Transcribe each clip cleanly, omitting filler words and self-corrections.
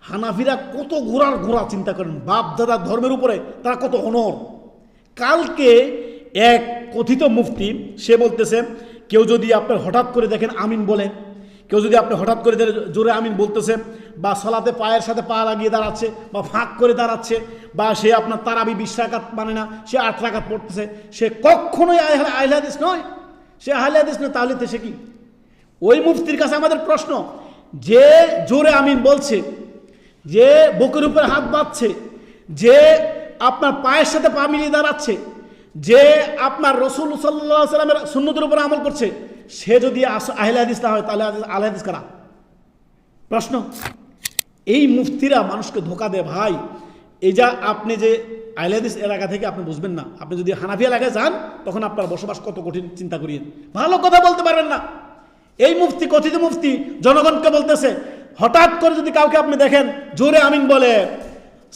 হানাফিরা কত ঘোরার ঘোরা চিন্তা করেন, বাপ দাদা ধর্মের উপরে তারা কত অনড়। কালকে এক কথিত মুফতি সে বলতেছে, কেউ যদি আপনার হঠাৎ করে দেখেন আমিন বলে, কেউ যদি আপনি হঠাৎ করে জোরে আমিন বলতেছে, বা সলাতে পায়ের সাথে পা লাগিয়ে দাঁড়াচ্ছে, বা ফাঁক করে দাঁড়াচ্ছে, বা সে আপনার তারাবি 20 রাকাত মানে না, সে 8 রাকাত পড়তেছে, সে কখনোই আহলে হাদিস নয়। সে আহলে হাদিস নয়, তাহলে সে কি? ওই মুফতির কাছে আমাদের প্রশ্ন, যে জোরে আমিন বলছে, যে বুকের উপরে হাত বাঁধছে, যে আপনার পায়ের সাথে পা মিলিয়ে দাঁড়াচ্ছে, যে আপনার রাসূল সাল্লাল্লাহু আলাইহি সাল্লামের সুন্নতের উপরে আমল করছে, সে যদি আহলে হাদিস না হয় তাহলে আহলে হাদিস কারা? প্রশ্ন। এই মুফতিরা মানুষকে ধোকা দেয় ভাই। এই যা আপনি যে আহলে হাদিস এলাকা থেকে আপনি বুঝবেন না, আপনি যদি হানাফি এলাকায় যান তখন আপনার বসবাস কত কঠিন চিন্তা করিয়েন, ভালো কথা বলতে পারবেন না। এই মুফতি, কথিত মুফতি জনগণকে বলতেছে, হঠাৎ করে যদি কাউকে আপনি দেখেন জোরে আমিন বলে,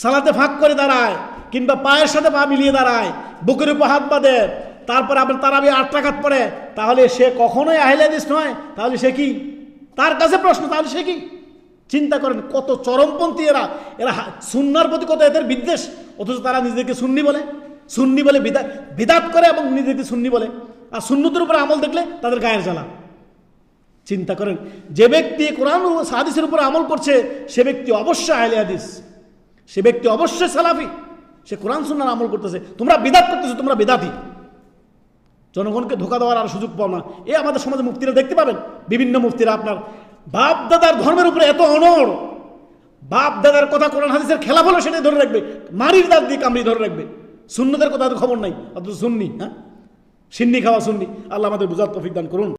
সালাতে ফাঁক করে দাঁড়ায়, কিংবা পায়ের সাথে পা মিলিয়ে দাঁড়ায়, বুকের উপর হাত বাঁধে, তারপরে আপনার তারাবি 8 রাকাত পড়ে, তাহলে সে কখনোই আহলে হাদিস নয়। তাহলে সে কি? তার কাছে প্রশ্ন, তাহলে সে কি? চিন্তা করেন কত চরমপন্থী এরা। এরা সুন্নাহর প্রতি কত এদের বিদ্বেষ, অথচ তারা নিজেদেরকে সুন্নি বলে, সুন্নি বলে বিদাত করে এবং নিজেদেরকে সুন্নি বলে। আর সুন্নতের উপরে আমল দেখলে তাদের গায়ের জ্বালা। চিন্তা করেন, যে ব্যক্তি কোরআন ও হাদিসের উপর আমল করছে সে ব্যক্তি অবশ্যই আহলে হাদিস, সে ব্যক্তি অবশ্যই সালাফি, সে কোরআন সুন্নাহর আমল করতেছে। তোমরা বিদাত করতেছো, তোমরা বিদাতি। জনগণকে ধোকা দেওয়ার আর সুযোগ পাও না। এ আমাদের সমাজে মুফতিরা দেখতে পাবেন, বিভিন্ন মুফতিরা আপনার বাপ দাদার ধর্মের উপরে এত অনড়, বাপ দাদার কথা কোরআন হাদিসের খেলা বলে সেটাই ধরে রাখবে, মারির দাঁত দিয়ে কামড়ি ধরে রাখবে। সুন্নতের কথা তো খবর নাই, অথচ সুন্নি, হ্যাঁ, সিন্নি খাওয়া সুন্নি। আল্লাহ আমাদের বুঝার তৌফিক দান করুন।